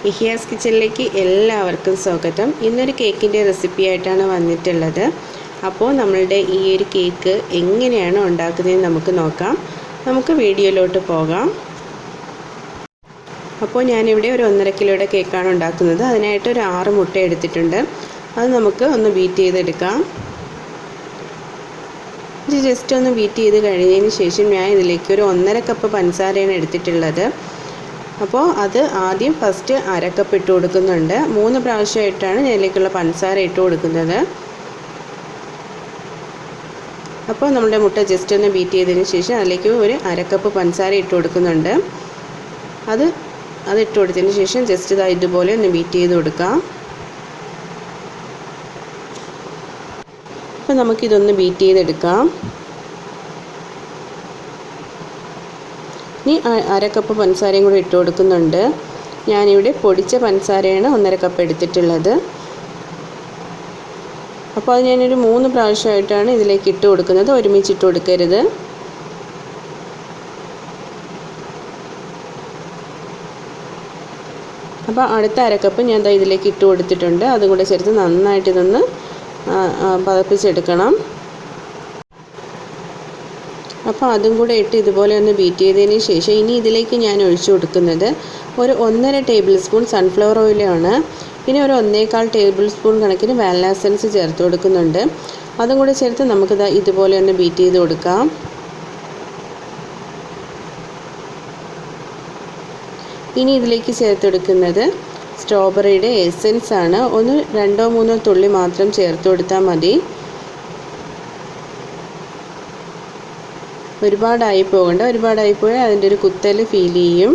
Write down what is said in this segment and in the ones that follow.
യഹ്യാസ് കിച്ചണിലേക്ക് എല്ലാവർക്കും സ്വാഗതം. ഇന്നൊരു കേക്കിൻ്റെ റെസിപ്പി ആയിട്ടാണ് വന്നിട്ടുള്ളത്. അപ്പോൾ നമ്മളുടെ ഈ ഒരു കേക്ക് എങ്ങനെയാണ് ഉണ്ടാക്കുന്നതെന്ന് നമുക്ക് നോക്കാം. നമുക്ക് വീഡിയോയിലോട്ട് പോകാം. അപ്പോൾ ഞാനിവിടെ ഒരു 1.5 കിലോയുടെ കേക്കാണ് ഉണ്ടാക്കുന്നത്. അതിനായിട്ട് ഒരു 6 മുട്ട എടുത്തിട്ടുണ്ട്. അത് നമുക്ക് ഒന്ന് ബീറ്റ് ചെയ്തെടുക്കാം. ഇത് ജസ്റ്റ് ഒന്ന് ബീറ്റ് ചെയ്ത് കഴിഞ്ഞതിന് ശേഷം ഞാൻ ഇതിലേക്ക് ഒരു 1.5 കപ്പ് പഞ്ചസാരയാണ് എടുത്തിട്ടുള്ളത്. അപ്പോൾ അത് ആദ്യം ഫസ്റ്റ് 1/2 കപ്പ് ഇട്ട് കൊടുക്കുന്നുണ്ട്. 3 പ്രാവശ്യമായിട്ടാണ് ഞാൻ ഇതിലേക്കുള്ള പഞ്ചസാര ഇട്ട് കൊടുക്കുന്നത്. അപ്പോൾ നമ്മുടെ മുട്ട ജസ്റ്റ് ഒന്ന് ബീറ്റ് ചെയ്തതിന് ശേഷം അതിലേക്ക് ഒരു 1/2 കപ്പ് പഞ്ചസാര ഇട്ട് കൊടുക്കുന്നുണ്ട്. അത് ഇട്ട് കൊടുത്തതിന് ശേഷം ജസ്റ്റ് ഇതുപോലെ ഒന്ന് ബീറ്റ് ചെയ്ത് കൊടുക്കാം. അപ്പോൾ നമുക്കിതൊന്ന് ബീറ്റ് ചെയ്തെടുക്കാം. ഇനി 1/2 കപ്പ് പഞ്ചസാരയും കൂടി ഇട്ട് കൊടുക്കുന്നുണ്ട്. ഞാനിവിടെ പൊടിച്ച പഞ്ചസാരയാണ് 1.5 കപ്പ് എടുത്തിട്ടുള്ളത്. അപ്പോൾ അത് ഞാനൊരു 3 പ്രാവശ്യമായിട്ടാണ് ഇതിലേക്ക് ഇട്ട് കൊടുക്കുന്നത്. ഒരുമിച്ച് ഇട്ട് കൊടുക്കരുത്. അപ്പോൾ അടുത്ത 1/2 കപ്പ് ഞാൻ ഇതിലേക്ക് ഇട്ട് കൊടുത്തിട്ടുണ്ട്. അതും കൂടെ ചേർത്ത് നന്നായിട്ട് ഇതൊന്ന് പതപ്പിച്ചെടുക്കണം. അപ്പോൾ അതും കൂടെ ഇട്ട് ഇതുപോലെ ഒന്ന് ബീറ്റ് ചെയ്തതിന് ശേഷം ഇനി ഇതിലേക്ക് ഞാൻ ഒഴിച്ചു കൊടുക്കുന്നത് ഒരു 1.5 ടേബിൾ സ്പൂൺ സൺഫ്ലവർ ഓയിലാണ്. പിന്നെ ഒരു 1.25 ടേബിൾ സ്പൂൺ കണക്കിന് വാനില എസൻസ് ചേർത്ത് കൊടുക്കുന്നുണ്ട്. അതും കൂടെ ചേർത്ത് നമുക്കിത് ഇതുപോലെ ഒന്ന് ബീറ്റ് ചെയ്ത് കൊടുക്കാം. ഇനി ഇതിലേക്ക് ചേർത്ത് കൊടുക്കുന്നത് സ്ട്രോബെറിയുടെ എസൻസ് ആണ്. 2-3 തുള്ളി മാത്രം ചേർത്ത് കൊടുത്താൽ മതി. ഒരുപാടായി പോകണ്ട. ഒരുപാടായി പോയാൽ അതിൻ്റെ ഒരു കുത്തൽ ഫീൽ ചെയ്യും.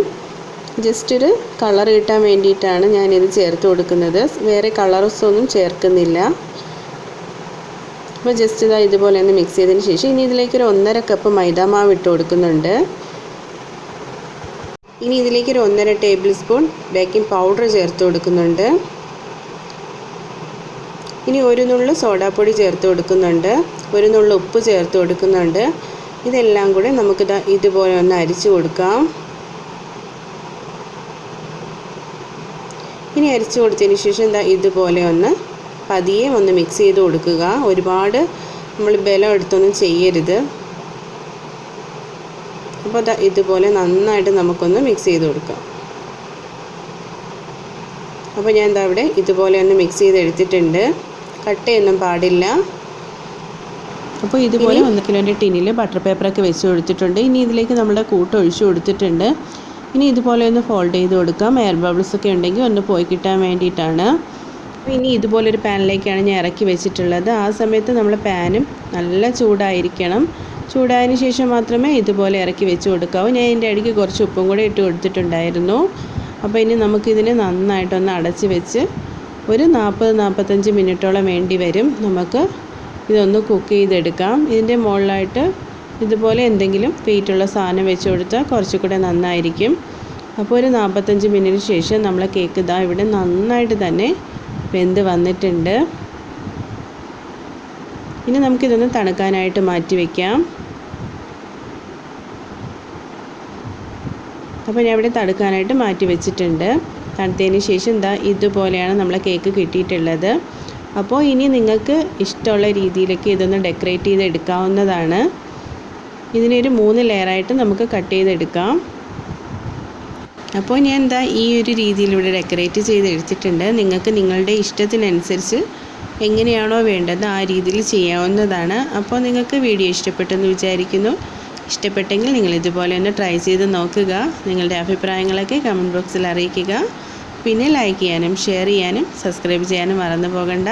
ജസ്റ്റ് ഒരു കളർ കിട്ടാൻ വേണ്ടിയിട്ടാണ് ഞാനിത് ചേർത്ത് കൊടുക്കുന്നത്. വേറെ കളർസൊന്നും ചേർക്കുന്നില്ല. അപ്പോൾ ജസ്റ്റ് ഇതുപോലെ ഒന്ന് മിക്സ് ചെയ്തതിന് ശേഷം ഇനി ഇതിലേക്കൊരു 1.5 കപ്പ് മൈദാമാവ് ഇട്ട് കൊടുക്കുന്നുണ്ട്. ഇനി ഇതിലേക്കൊരു 1.5 ടേബിൾ സ്പൂൺ ബേക്കിംഗ് പൗഡർ ചേർത്ത് കൊടുക്കുന്നുണ്ട്. ഇനി ഒരു നുള്ളു സോഡാപ്പൊടി ചേർത്ത് കൊടുക്കുന്നുണ്ട്. ഒരു നുള്ളു ഉപ്പ് ചേർത്ത് കൊടുക്കുന്നുണ്ട്. ഇതെല്ലാം കൂടെ നമുക്ക് ഇതുപോലെ ഒന്ന് അരിച്ചു കൊടുക്കാം. ഇനി അരിച്ചു കൊടുത്തതിന് ശേഷം ഇതുപോലെ ഒന്ന് പതിയെ ഒന്ന് മിക്സ് ചെയ്ത് കൊടുക്കുക. ഒരുപാട് നമ്മൾ ബലം എടുത്തൊന്നും ചെയ്യരുത്. അപ്പോൾ ഇതുപോലെ നന്നായിട്ട് നമുക്കൊന്ന് മിക്സ് ചെയ്ത് കൊടുക്കാം. അപ്പോൾ ഞാൻ ഇവിടെ ഇതുപോലെ ഒന്ന് മിക്സ് ചെയ്ത് എടുത്തിട്ടുണ്ട്. കട്ടയൊന്നും പാടില്ല. അപ്പോൾ ഇതുപോലെ 1 കിലോൻ്റെ ടിന്നിൽ ബട്ടർ പേപ്പറൊക്കെ വെച്ച് കൊടുത്തിട്ടുണ്ട്. ഇനി ഇതിലേക്ക് നമ്മുടെ കൂട്ട് ഒഴിച്ച് കൊടുത്തിട്ടുണ്ട്. ഇനി ഇതുപോലെ ഒന്ന് ഫോൾഡ് ചെയ്ത് കൊടുക്കാം. എയർ ബബിൾസ് ഒക്കെ ഉണ്ടെങ്കിൽ ഒന്ന് പോയി കിട്ടാൻ വേണ്ടിയിട്ടാണ്. അപ്പോൾ ഇനി ഇതുപോലൊരു പാനിലേക്കാണ് ഞാൻ ഇറക്കി വെച്ചിട്ടുള്ളത്. ആ സമയത്ത് നമ്മൾ പാനും നല്ല ചൂടായിരിക്കണം. ചൂടായതിന് ശേഷം മാത്രമേ ഇതുപോലെ ഇറക്കി വെച്ച് കൊടുക്കാവൂ. ഞാൻ ഇതിൻ്റെ ഇടയ്ക്ക് കുറച്ച് ഉപ്പും കൂടെ ഇട്ട് കൊടുത്തിട്ടുണ്ടായിരുന്നു. അപ്പോൾ ഇനി നമുക്കിതിനെ നന്നായിട്ടൊന്ന് അടച്ച് വെച്ച് ഒരു 40-45 മിനിറ്റോളം വേണ്ടി വരും. നമുക്ക് ഇതൊന്ന് കുക്ക് ചെയ്തെടുക്കാം. ഇതിൻ്റെ മുകളിലായിട്ട് ഇതുപോലെ എന്തെങ്കിലും വെയിറ്റുള്ള സാധനം വെച്ച് കൊടുത്താൽ കുറച്ചുകൂടെ നന്നായിരിക്കും. അപ്പോൾ ഒരു 45 മിനിറ്റിന് ശേഷം നമ്മളെ കേക്ക് ഇവിടെ നന്നായിട്ട് തന്നെ വെന്ത് വന്നിട്ടുണ്ട്. ഇനി നമുക്കിതൊന്ന് തണുക്കാനായിട്ട് മാറ്റി വയ്ക്കാം. അപ്പോൾ ഞാൻ ഇവിടെ തണുക്കാനായിട്ട് മാറ്റി വെച്ചിട്ടുണ്ട്. തണുത്തതിന് ശേഷം ഇതുപോലെയാണ് നമ്മളെ കേക്ക് കിട്ടിയിട്ടുള്ളത്. അപ്പോൾ ഇനി നിങ്ങൾക്ക് ഇഷ്ടമുള്ള രീതിയിലൊക്കെ ഇതൊന്ന് ഡെക്കറേറ്റ് ചെയ്ത് എടുക്കാവുന്നതാണ്. ഇതിനൊരു 3 ലെയറായിട്ട് നമുക്ക് കട്ട് ചെയ്തെടുക്കാം. അപ്പോൾ ഞാൻ ഈ ഒരു രീതിയിലൂടെ ഡെക്കറേറ്റ് ചെയ്ത് എടുത്തിട്ടുണ്ട്. നിങ്ങൾക്ക് നിങ്ങളുടെ ഇഷ്ടത്തിനനുസരിച്ച് എങ്ങനെയാണോ വേണ്ടത് ആ രീതിയിൽ ചെയ്യാവുന്നതാണ്. അപ്പോൾ നിങ്ങൾക്ക് വീഡിയോ ഇഷ്ടപ്പെട്ടെന്ന് വിചാരിക്കുന്നു. ഇഷ്ടപ്പെട്ടെങ്കിൽ നിങ്ങൾ ഇതുപോലെ ഒന്ന് ട്രൈ ചെയ്ത് നോക്കുക. നിങ്ങളുടെ അഭിപ്രായങ്ങളൊക്കെ കമൻറ്റ് ബോക്സിൽ അറിയിക്കുക. പിന്നെ ലൈക്ക് ചെയ്യാനും ഷെയർ ചെയ്യാനും സബ്സ്ക്രൈബ് ചെയ്യാനും മറന്നു പോകണ്ട.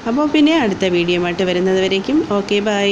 അപ്പോൾ പിന്നെ അടുത്ത വീഡിയോ ആയിട്ട് വരുന്നത് വരേക്കും ഓക്കെ ബൈ.